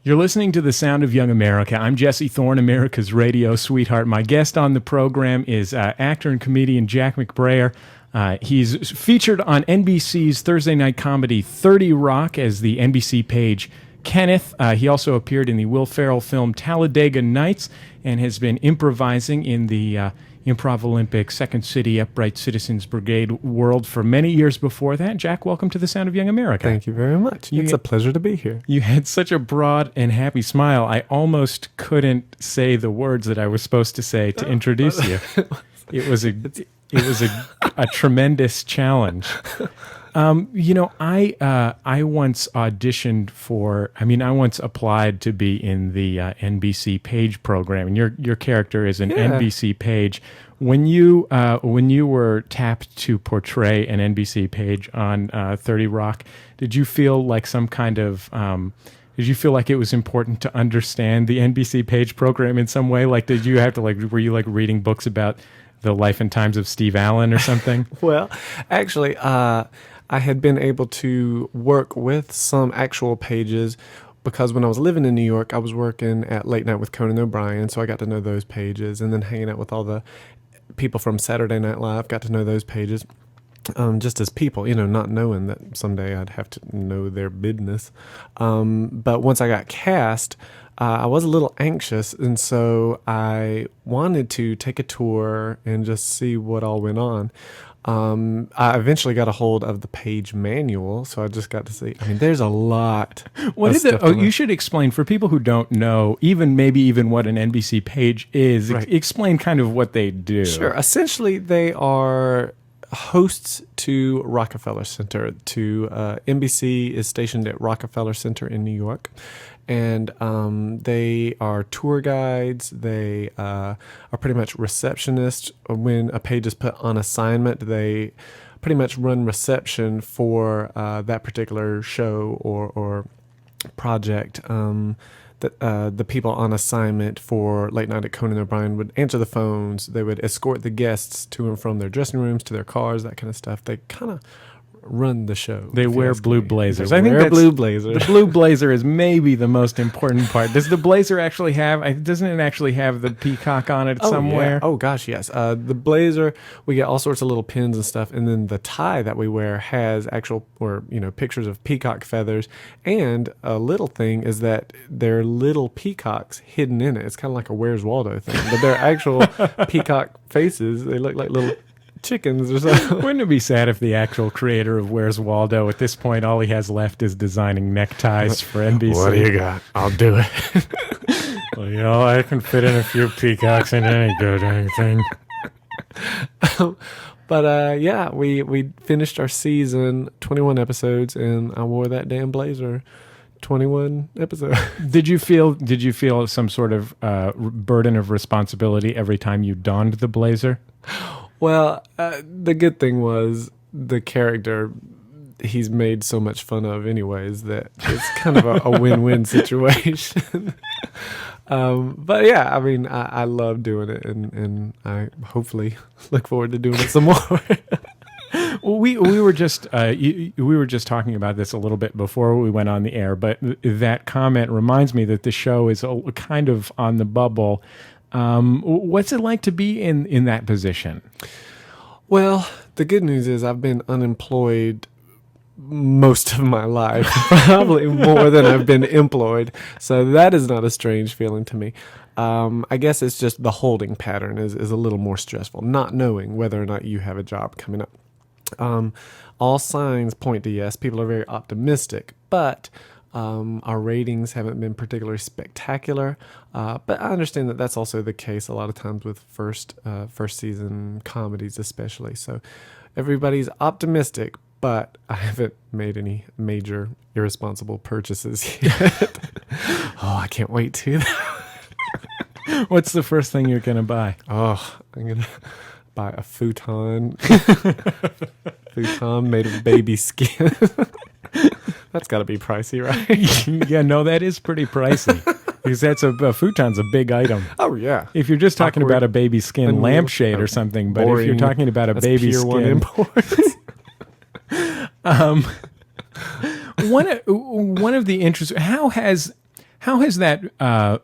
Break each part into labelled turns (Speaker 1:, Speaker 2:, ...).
Speaker 1: You're listening to The Sound of Young America. I'm Jesse Thorne, America's radio sweetheart. My guest on the program is actor and comedian Jack McBrayer. He's featured on NBC's Thursday night comedy 30 Rock as the NBC page Kenneth. He also appeared in the Will Ferrel film Talladega Nights and has been improvising in the ImprovOlympic Second City Upright Citizens Brigade world for many years before that. Jack, welcome to The Sound of Young America.
Speaker 2: Thank you very much. It's a pleasure to be here.
Speaker 1: You had such a broad and happy smile. I almost couldn't say the words that I was supposed to say to introduce you. It was a tremendous challenge. I once auditioned I once applied to be in the NBC page program, and your character is an NBC page. When you were tapped to portray an NBC page on 30 Rock, did you feel like did you feel like it was important to understand the NBC page program in some way? Like, did you have to were you reading books about the life and times of Steve Allen or something?
Speaker 2: Well, actually, I had been able to work with some actual pages because when I was living in New York, I was working at Late Night with Conan O'Brien, so I got to know those pages, and then hanging out with all the people from Saturday Night Live, got to know those pages, just as people, not knowing that someday I'd have to know their business. But once I got cast, I was a little anxious, and so I wanted to take a tour and just see what all went on. I eventually got a hold of the page manual, so I just got to see. I mean, there's a lot.
Speaker 1: You should explain for people who don't know, maybe even what an NBC page is. Right. Explain kind of what they do.
Speaker 2: Sure. Essentially, they are hosts to Rockefeller Center. NBC is stationed at Rockefeller Center in New York. And they are tour guides. They are pretty much receptionists. When a page is put on assignment, they pretty much run reception for that particular show or project. The people on assignment for Late Night at Conan O'Brien would answer the phones. They would escort the guests to and from their dressing rooms, to their cars, that kind of stuff. They kind of run the show.
Speaker 1: They wear blue blazers.
Speaker 2: Blue blazers.
Speaker 1: The blue blazer is maybe the most important part. Does the blazer actually doesn't it actually have the peacock on it somewhere?
Speaker 2: Yeah. Oh gosh, yes. The blazer, we get all sorts of little pins and stuff, and then the tie that we wear has pictures of peacock feathers, and a little thing is that there are little peacocks hidden in it. It's kind of like a Where's Waldo thing, but they're actual peacock faces. They look like little chickens or something.
Speaker 1: Wouldn't it be sad if the actual creator of Where's Waldo, at this point, all he has left is designing neckties for NBC?
Speaker 2: What do you got? I'll do it.
Speaker 1: Well, I can fit in a few peacocks in any good thing.
Speaker 2: But we finished our season, 21 episodes, and I wore that damn blazer 21 episodes.
Speaker 1: Did you feel some sort of burden of responsibility every time you donned the blazer?
Speaker 2: Well, the good thing was the character he's made so much fun of anyways that it's kind of a win-win situation. But yeah, I mean, I love doing it, and I hopefully look forward to doing it some more.
Speaker 1: Well, we were just talking about this a little bit before we went on the air, but that comment reminds me that the show is kind of on the bubble. What's it like to be in that position?
Speaker 2: Well, the good news is I've been unemployed most of my life, probably more than I've been employed. So that is not a strange feeling to me. I guess it's just the holding pattern is a little more stressful, not knowing whether or not you have a job coming up. All signs point to yes. People are very optimistic, but our ratings haven't been particularly spectacular, but I understand that that's also the case a lot of times with first season comedies especially. So everybody's optimistic, but I haven't made any major irresponsible purchases yet. Oh, I can't wait to.
Speaker 1: What's the first thing you're going to buy?
Speaker 2: Oh, I'm going to buy a futon. Futon made of baby skin. That's got to be pricey, right?
Speaker 1: Yeah, no, that is pretty pricey. Because a futon's a big item.
Speaker 2: Oh, yeah.
Speaker 1: If you're just talking about a baby skin lampshade or something, but if you're talking about a baby skin...
Speaker 2: One imports.
Speaker 1: One of the interesting... How has that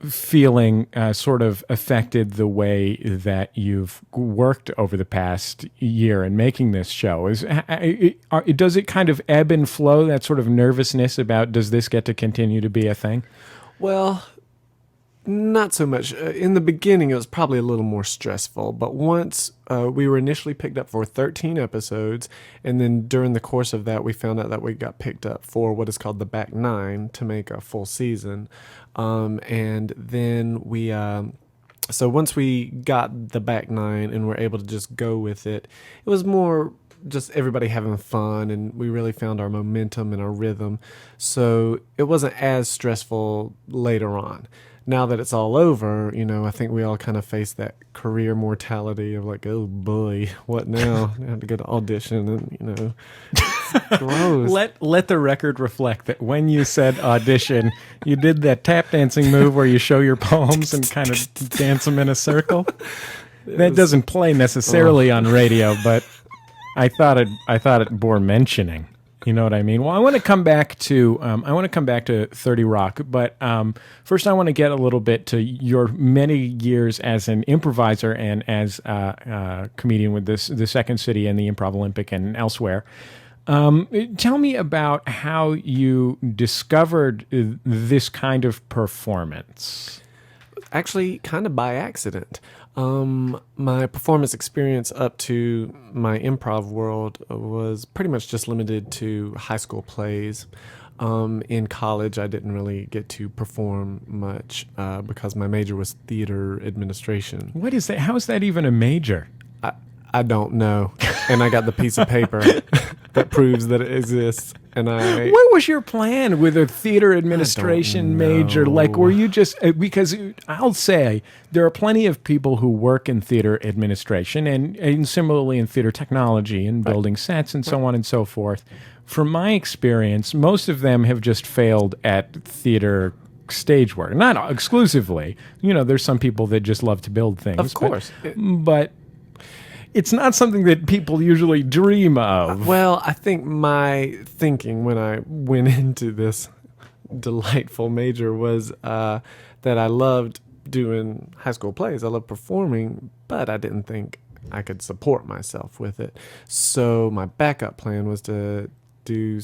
Speaker 1: feeling sort of affected the way that you've worked over the past year in making this show? Does it kind of ebb and flow, that sort of nervousness about does this get to continue to be a thing?
Speaker 2: Well, not so much. In the beginning, it was probably a little more stressful, but once we were initially picked up for 13 episodes, and then during the course of that, we found out that we got picked up for what is called the back 9 to make a full season. And then so once we got the back 9 and were able to just go with it, it was more just everybody having fun, and we really found our momentum and our rhythm. So it wasn't as stressful later on. Now that it's all over, I think we all kind of face that career mortality of like, oh boy, what now? I have to go to audition and, it's gross.
Speaker 1: Let the record reflect that when you said audition, you did that tap dancing move where you show your poems and kind of dance them in a circle. That doesn't play necessarily on radio, but I thought it bore mentioning. You know what I mean? Well, I want to come back to 30 Rock, but first I want to get a little bit to your many years as an improviser and as a comedian with the Second City and the ImprovOlympic and elsewhere. Tell me about how you discovered this kind of performance.
Speaker 2: Actually, kind of by accident. My performance experience up to my improv world was pretty much just limited to high school plays. In college, I didn't really get to perform much because my major was theater administration.
Speaker 1: What is that? How is that even a major?
Speaker 2: I don't know. And I got the piece of paper that proves that it exists. And
Speaker 1: what was your plan with a theater administration major? Like, were you just, because I'll say there are plenty of people who work in theater administration and similarly in theater technology and building sets and so on and so forth. From my experience, most of them have just failed at theater stage work. Not exclusively. There's some people that just love to build things.
Speaker 2: Of course.
Speaker 1: But it's not something that people usually dream of.
Speaker 2: Well, I think my thinking when I went into this delightful major was that I loved doing high school plays. I loved performing, but I didn't think I could support myself with it. So my backup plan was to do,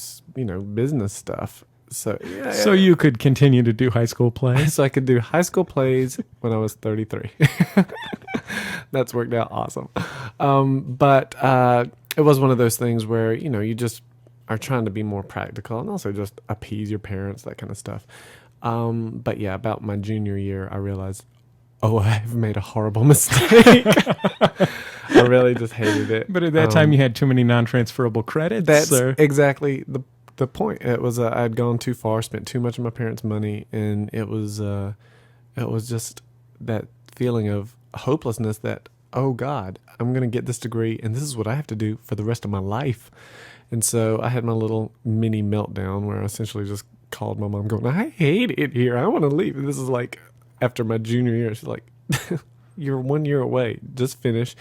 Speaker 2: business stuff. So
Speaker 1: you could continue to do high school plays?
Speaker 2: So I could do high school plays when I was 33. That's worked out awesome. But it was one of those things where, you just are trying to be more practical and also just appease your parents, that kind of stuff. But yeah, about my junior year, I realized, I've made a horrible mistake. I really just hated it.
Speaker 1: But at that time, you had too many non-transferable credits?
Speaker 2: That's exactly the point. It was I'd gone too far, spent too much of my parents' money, and it was just that feeling of hopelessness that, oh God, I'm going to get this degree and this is what I have to do for the rest of my life. And so I had my little mini meltdown where I essentially just called my mom going, I hate it here. I want to leave. And this is like after my junior year. She's like, you're 1 year away. Just finish.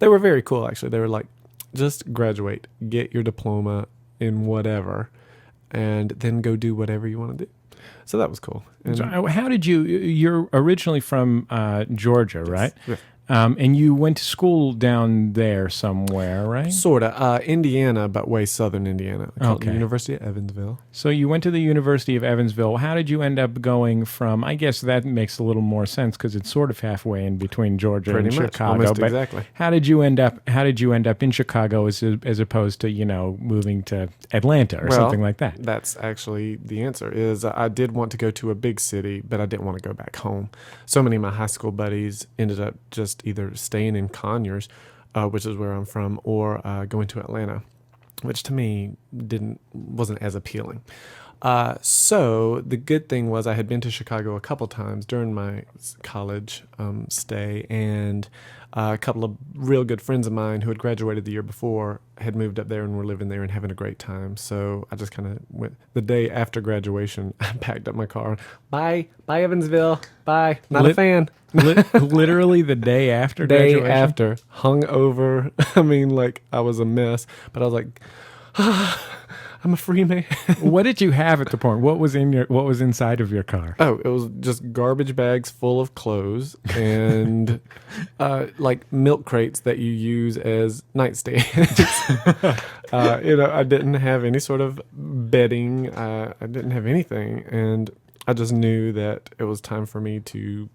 Speaker 2: They were very cool, actually. They were like, just graduate, get your diploma in whatever, and then go do whatever you want to do. So that was cool. And
Speaker 1: so how did you're originally from Georgia, right?
Speaker 2: Yes.
Speaker 1: And you went to school down there somewhere, right?
Speaker 2: Sort of. Indiana, but way southern Indiana. Called the University of Evansville.
Speaker 1: So you went to the University of Evansville. How did you end up going from, I guess that makes a little more sense because it's sort of halfway in between Georgia
Speaker 2: Pretty
Speaker 1: and
Speaker 2: much,
Speaker 1: Chicago.
Speaker 2: almost
Speaker 1: but
Speaker 2: exactly.
Speaker 1: How did you end up in Chicago as opposed to, moving to Atlanta or something like that?
Speaker 2: That's actually the answer is I did want to go to a big city, but I didn't want to go back home. So many of my high school buddies ended up just either staying in Conyers, which is where I'm from, or going to Atlanta, which to me wasn't as appealing. So the good thing was I had been to Chicago a couple times during my college stay, and a couple of real good friends of mine who had graduated the year before had moved up there and were living there and having a great time. So I just kind of went the day after graduation. I packed up my car. Bye, Evansville. Bye. Not a fan.
Speaker 1: Literally the day after graduation?
Speaker 2: Day after. Hung over. I mean, like, I was a mess. But I was like, I I'm a free man.
Speaker 1: What did you have at the point? What was inside of your car?
Speaker 2: Oh, it was just garbage bags full of clothes and like milk crates that you use as nightstands. I didn't have any sort of bedding. I didn't have anything, and I just knew that it was time for me to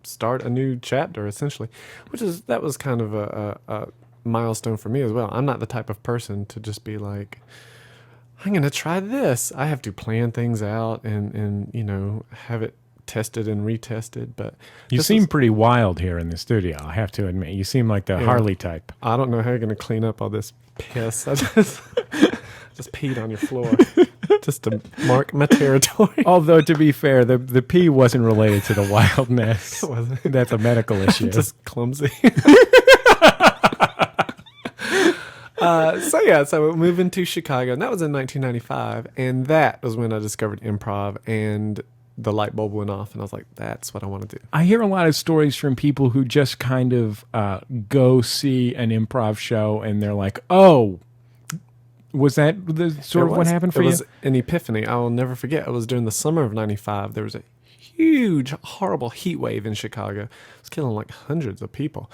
Speaker 2: start a new chapter, essentially, that was kind of a milestone for me as well. I'm not the type of person to just be like, I'm going to try this. I have to plan things out and have it tested and retested. But
Speaker 1: you seem pretty wild here in the studio, I have to admit. You seem like the Harley type.
Speaker 2: I don't know how you're going to clean up all this piss. I just peed on your floor just to mark my territory.
Speaker 1: Although, to be fair, the pee wasn't related to the wildness.
Speaker 2: It wasn't.
Speaker 1: That's a medical issue.
Speaker 2: Just clumsy. So moving to Chicago, and that was in 1995, and that was when I discovered improv, and the light bulb went off, and I was like, that's what I want to do.
Speaker 1: I hear a lot of stories from people who just kind of go see an improv show, and they're like, oh, was that the sort of what happened for you? It was
Speaker 2: an epiphany. I will never forget. It was during the summer of 95. There was a huge, horrible heat wave in Chicago. It was killing like hundreds of people.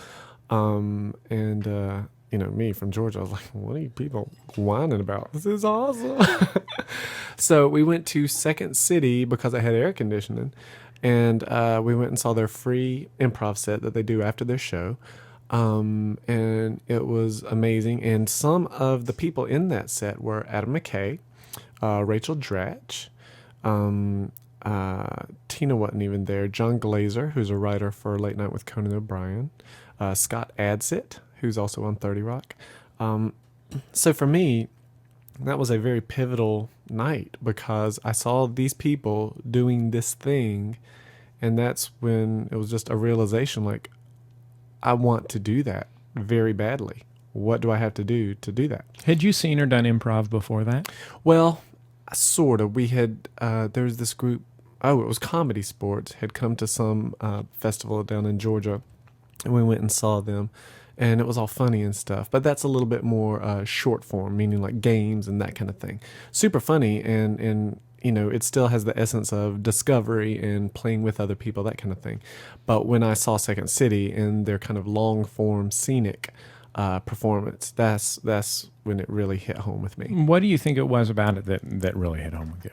Speaker 2: Me from Georgia, I was like, what are you people whining about? This is awesome. So we went to Second City because I had air conditioning, and we went and saw their free improv set that they do after their show. And it was amazing. And some of the people in that set were Adam McKay, Rachel Dratch, Tina wasn't even there, John Glazer, who's a writer for Late Night with Conan O'Brien, Scott Adsit, who's also on 30 Rock. So for me, that was a very pivotal night because I saw these people doing this thing, and that's when it was just a realization, like, I want to do that very badly. What do I have to do that?
Speaker 1: Had you seen or done improv before that?
Speaker 2: Well, sort of. We had, there was this group, it was Comedy Sports, had come to some festival down in Georgia, and we went and saw them. And it was all funny and stuff. But that's a little bit more short form, meaning like games and that kind of thing. Super funny, and it still has the essence of discovery and playing with other people, that kind of thing. But when I saw Second City and their kind of long-form scenic performance, that's when it really hit home with me.
Speaker 1: What do you think it was about it that really hit home with you?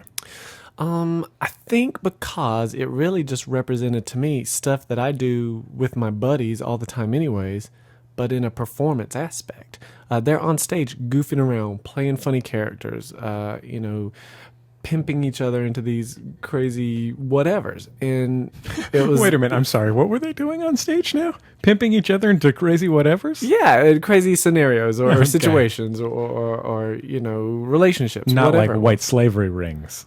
Speaker 2: I think because it really just represented to me stuff that I do with my buddies all the time anyways, but in a performance aspect. They're on stage goofing around, playing funny characters, pimping each other into these crazy whatevers. And it was...
Speaker 1: Wait a minute, I'm sorry. What were they doing on stage now? Pimping each other into crazy whatevers?
Speaker 2: Yeah, crazy scenarios or situations or relationships.
Speaker 1: Not
Speaker 2: whatever.
Speaker 1: like white slavery rings.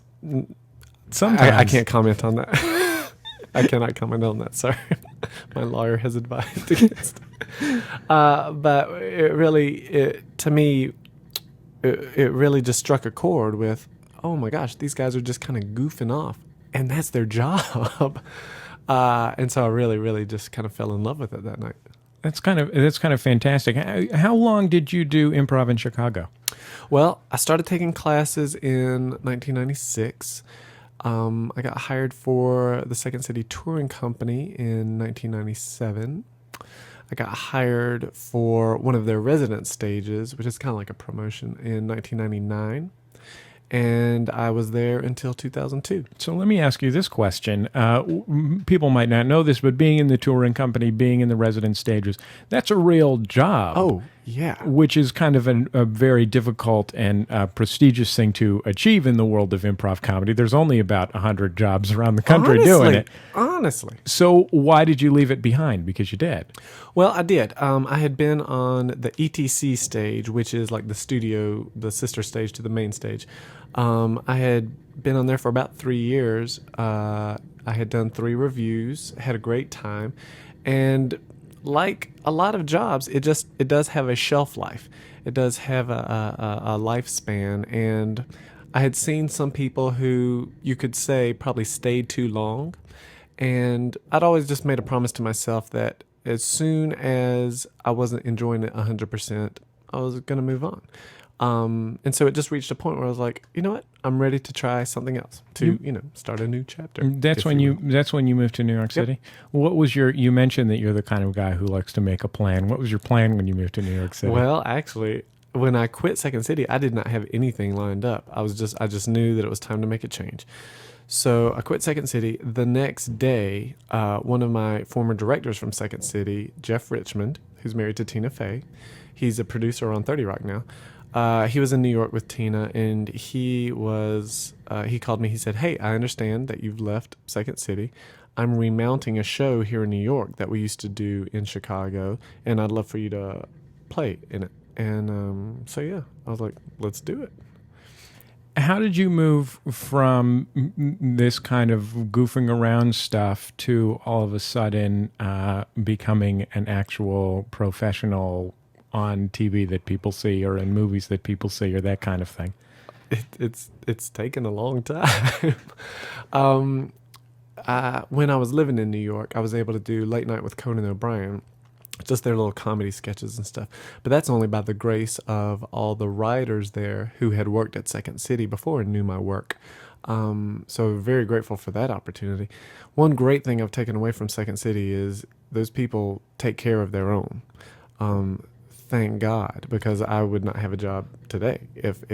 Speaker 1: Sometimes.
Speaker 2: I can't comment on that. I cannot comment on that, sorry. My lawyer has advised against it. But it really, to me, it really just struck a chord with, oh my gosh, these guys are just kind of goofing off, and that's their job. And so I really, really just kind of fell in love with it that night.
Speaker 1: That's kind of fantastic. How long did you do improv in Chicago?
Speaker 2: Well, I started taking classes in 1996. I got hired for the Second City Touring Company in 1997. I got hired for one of their resident stages, which is kind of like a promotion, in 1999. And I was there until 2002.
Speaker 1: So let me ask you this question. People might not know this, but being in the touring company, being in the resident stages, that's a real job.
Speaker 2: Oh, yeah.
Speaker 1: Which is kind of a very difficult and prestigious thing to achieve in the world of improv comedy. There's only about 100 jobs around the country doing it.
Speaker 2: Honestly.
Speaker 1: So why did you leave it behind? Because you did.
Speaker 2: Well, I did. I had been on the ETC stage, which is like the studio, the sister stage to the main stage. I had been on there for about 3 years. I had done 3 reviews, had a great time, and like a lot of jobs, it does have a shelf life. It does have a lifespan, and I had seen some people who you could say probably stayed too long, and I'd always just made a promise to myself that as soon as I wasn't enjoying it 100%, I was going to move on. And so it just reached a point where I was like, you know what? I'm ready to try something else, to, start a new chapter.
Speaker 1: That's when you moved to New York City. What was you mentioned that you're the kind of guy who likes to make a plan. What was your plan when you moved to New York City?
Speaker 2: Well, actually, when I quit Second City, I did not have anything lined up. I just knew that it was time to make a change. So I quit Second City. The next day, one of my former directors from Second City, Jeff Richmond, who's married to Tina Fey, he's a producer on 30 Rock now. He was in New York with Tina, and he called me. He said, "Hey, I understand that you've left Second City. I'm remounting a show here in New York that we used to do in Chicago, and I'd love for you to play in it." And so, yeah, I was like, let's do it.
Speaker 1: How did you move from this kind of goofing around stuff to all of a sudden becoming an actual professional on TV that people see, or in movies that people see, or that kind of thing?
Speaker 2: It's taken a long time. When I was living in New York, I was able to do Late Night with Conan O'Brien, just their little comedy sketches and stuff. But that's only by the grace of all the writers there who had worked at Second City before and knew my work. So very grateful for that opportunity. One great thing I've taken away from Second City is those people take care of their own. Thank God, because I would not have a job today if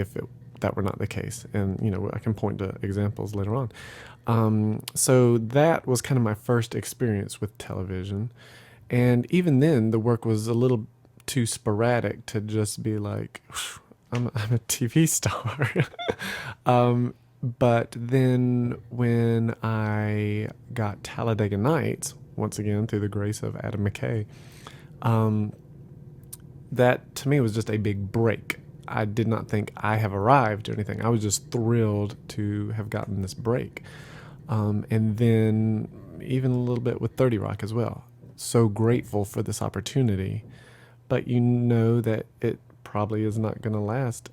Speaker 2: that were not the case. And, I can point to examples later on. So that was kind of my first experience with television. And even then, the work was a little too sporadic to just be like, I'm a TV star. But then when I got Talladega Nights, once again, through the grace of Adam McKay, that to me was just a big break. I did not think I have arrived or anything. I was just thrilled to have gotten this break. And then even a little bit with 30 Rock as well. So grateful for this opportunity, but that it probably is not going to last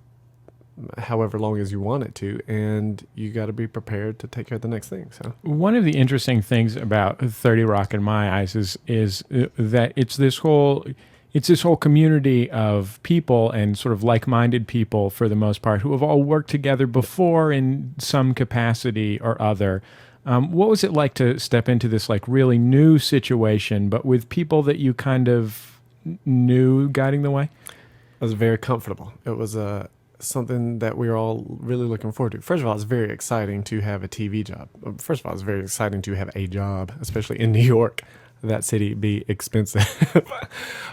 Speaker 2: however long as you want it to, and you got to be prepared to take care of the next thing. So
Speaker 1: one of the interesting things about 30 Rock in my eyes is that it's this whole community of people and sort of like-minded people, for the most part, who have all worked together before in some capacity or other. What was it like to step into this really new situation, but with people that you kind of knew guiding the way?
Speaker 2: It was very comfortable. It was something that we were all really looking forward to. First of all, it's very exciting to have a TV job. First of all, it's very exciting to have a job, especially in New York. That city be expensive.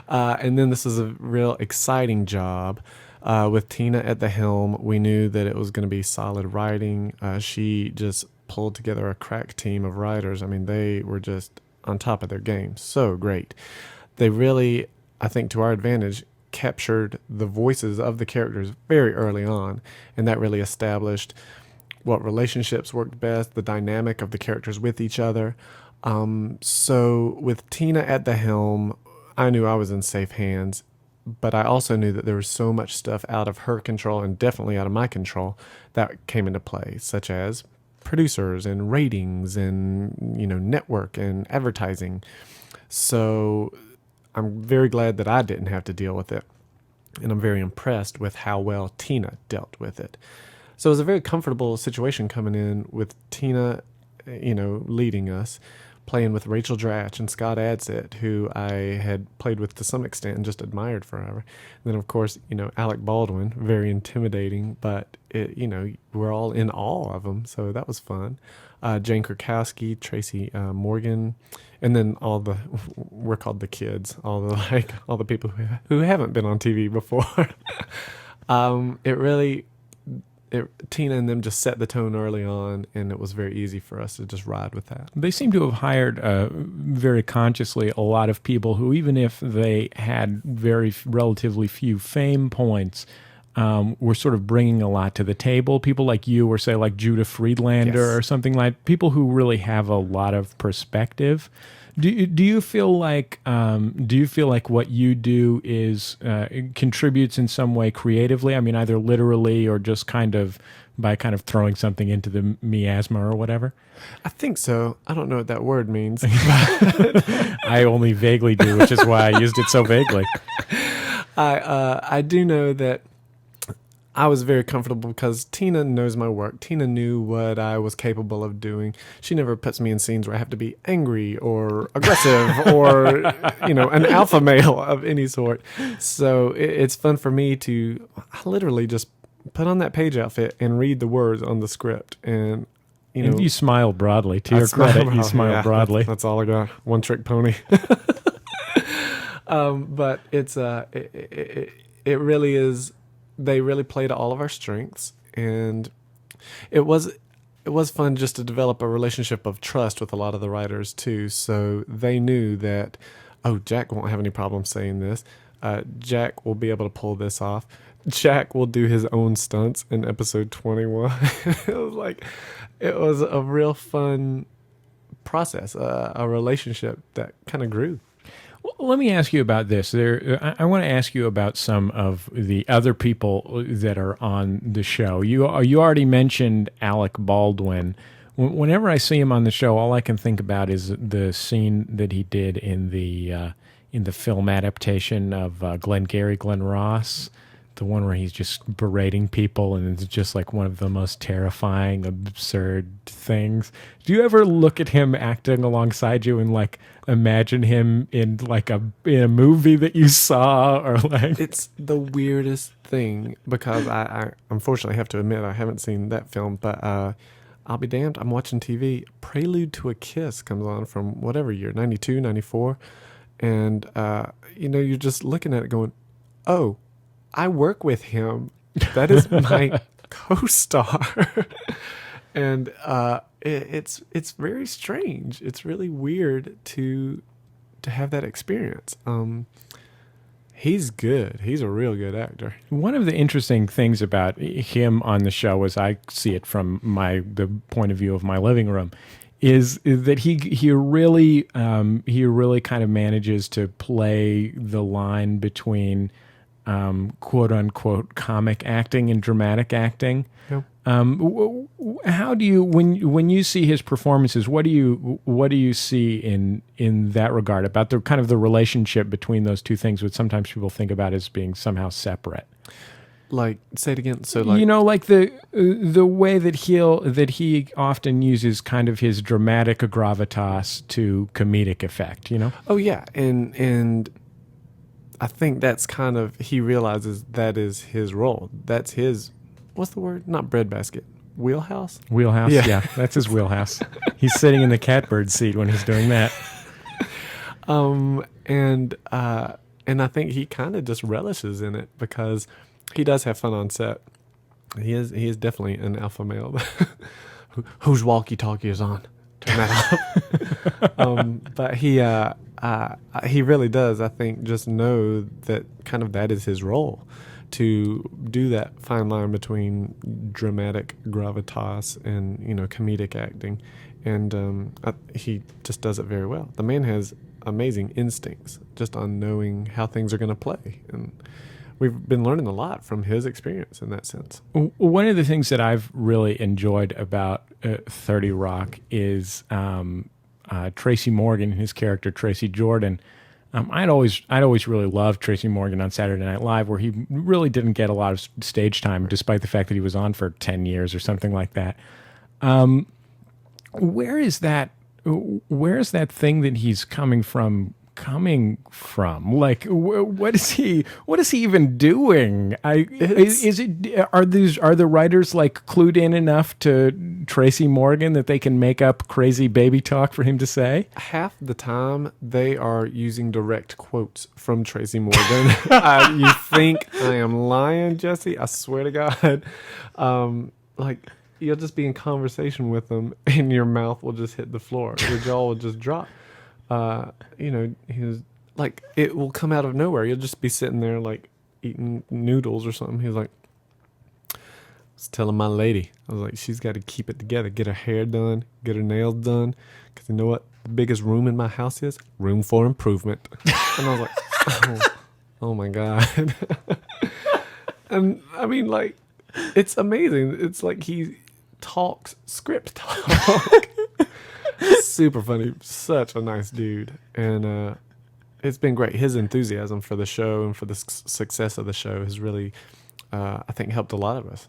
Speaker 2: And then this is a real exciting job. With Tina at the helm, we knew that it was going to be solid writing. She just pulled together a crack team of writers. I mean, they were just on top of their game. So great. They really, I think to our advantage, captured the voices of the characters very early on. And that really established what relationships worked best, the dynamic of the characters with each other. So with Tina at the helm, I knew I was in safe hands, but I also knew that there was so much stuff out of her control and definitely out of my control that came into play, such as producers and ratings and, network and advertising. So I'm very glad that I didn't have to deal with it. And I'm very impressed with how well Tina dealt with it. So it was a very comfortable situation coming in with Tina, leading us, playing with Rachel Dratch and Scott Adsit, who I had played with to some extent and just admired forever. And then, of course, Alec Baldwin, very intimidating, but, we're all in awe of him, so that was fun. Jane Krakowski, Tracy Morgan, and then we're called the kids, all the people who haven't been on TV before. Tina and them just set the tone early on, and it was very easy for us to just ride with that.
Speaker 1: They seem to have hired very consciously a lot of people who, even if they had relatively few fame points, were sort of bringing a lot to the table. People like you, or say like Judah Friedlander, or something like, people who really have a lot of perspective. Do you feel like what you do is contributes in some way creatively? I mean, either literally or just by throwing something into the miasma or whatever?
Speaker 2: I think so. I don't know what that word means.
Speaker 1: I only vaguely do, which is why I used it so vaguely.
Speaker 2: I do know that I was very comfortable because Tina knows my work. Tina knew what I was capable of doing. She never puts me in scenes where I have to be angry or aggressive or, an alpha male of any sort. So it's fun for me to literally just put on that page outfit and read the words on the script. And,
Speaker 1: and you smile broadly. To your credit, you smile broadly.
Speaker 2: That's all I got. One trick pony. But it's it really is. They really play to all of our strengths, and it was fun just to develop a relationship of trust with a lot of the writers too. So they knew that, Jack won't have any problem saying this. Jack will be able to pull this off. Jack will do his own stunts in episode 21. It was a real fun process, a relationship that kind of grew.
Speaker 1: Well, let me ask you about this. I want to ask you about some of the other people that are on the show. You already mentioned Alec Baldwin. Whenever I see him on the show, all I can think about is the scene that he did in the film adaptation of Glenn Ross, the one where he's just berating people, and it's just like one of the most terrifying, absurd things. Do you ever look at him acting alongside you and like imagine him in a movie that you saw, or like?
Speaker 2: It's the weirdest thing because I unfortunately have to admit I haven't seen that film, but I'll be damned. I'm watching TV. Prelude to a Kiss comes on from whatever year, 92, 94. And, you're just looking at it going, oh, I work with him. That is my co-star. And it's very strange. It's really weird to have that experience. He's good. He's a real good actor.
Speaker 1: One of the interesting things about him on the show, as I see it from the point of view of my living room, is that he really kind of manages to play the line between quote unquote comic acting and dramatic acting.
Speaker 2: Yep.
Speaker 1: How do you, when you see his performances, what do you see in that regard about the kind of the relationship between those two things, which sometimes people think about as being somehow separate?
Speaker 2: Like, say it again. So,
Speaker 1: like the way that he often uses kind of his dramatic gravitas to comedic effect.
Speaker 2: Oh yeah, and I think that's kind of, he realizes that is his role. That's his, what's the word? Not breadbasket. Wheelhouse?
Speaker 1: Wheelhouse, yeah. That's his wheelhouse. He's sitting in the catbird seat when he's doing that.
Speaker 2: And I think he kind of just relishes in it because he does have fun on set. He is definitely an alpha male. Whose walkie-talkie is on? Turn that off. But he really does, I think, just know that kind of that is his role, to do that fine line between dramatic gravitas and comedic acting, and he just does it very well. The man has amazing instincts just on knowing how things are going to play, and we've been learning a lot from his experience in that sense.
Speaker 1: One of the things that I've really enjoyed about 30 Rock is Tracy Morgan, his character Tracy Jordan. I'd always really loved Tracy Morgan on Saturday Night Live, where he really didn't get a lot of stage time, despite the fact that he was on for 10 years or something like that. Where is that thing that he's coming from? Like, what is he even doing? Are the writers like clued in enough to Tracy Morgan that they can make up crazy baby talk for him to say?
Speaker 2: Half the time they are using direct quotes from Tracy Morgan. You think I am lying, Jesse? I swear to God. Like, you'll just be in conversation with them and your mouth will just hit the floor. Your jaw will just drop. He was like, it will come out of nowhere. You'll just be sitting there like eating noodles or something. He was like, I was telling my lady, I was like, she's got to keep it together, get her hair done, get her nails done. Because you know what the biggest room in my house is? Room for improvement. And I was like, oh my God. And I mean, like, it's amazing. It's like he talks script talk. Super funny, such a nice dude, and it's been great. His enthusiasm for the show and for the success of the show has really I think helped a lot of us.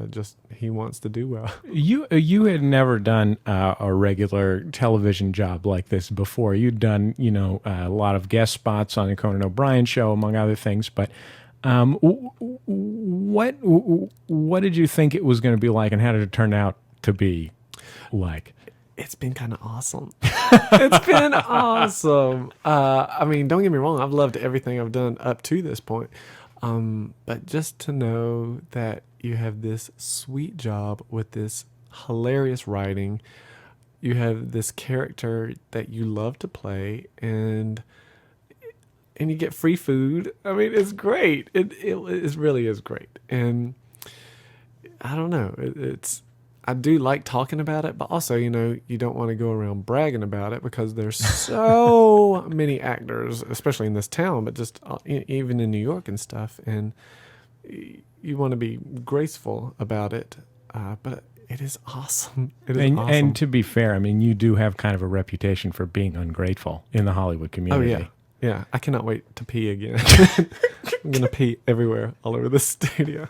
Speaker 2: Just he wants to do well.
Speaker 1: You had never done a regular television job like this before. You'd done, a lot of guest spots on the Conan O'Brien show, among other things. But what did you think it was going to be like, and how did it turn out to be like?
Speaker 2: It's been kind of awesome. It's been awesome. I mean, don't get me wrong. I've loved everything I've done up to this point. But just to know that you have this sweet job with this hilarious writing, you have this character that you love to play, and you get free food. I mean, it's great. It really is great. And I don't know. I do like talking about it, but also, you don't want to go around bragging about it because there's so many actors, especially in this town, but just even in New York and stuff. And you want to be graceful about it, but it is awesome. It is awesome.
Speaker 1: And to be fair, I mean, you do have kind of a reputation for being ungrateful in the Hollywood community.
Speaker 2: Oh, yeah. Yeah, I cannot wait to pee again. I'm going to pee everywhere, all over the studio.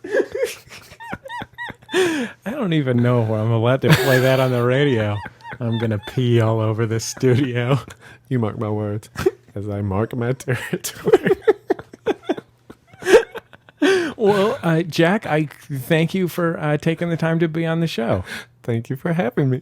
Speaker 1: I don't even know if I'm allowed to play that on the radio. I'm going to pee all over the studio.
Speaker 2: You mark my words as I mark my territory.
Speaker 1: Well, Jack, I thank you for taking the time to be on the show.
Speaker 2: Thank you for having me.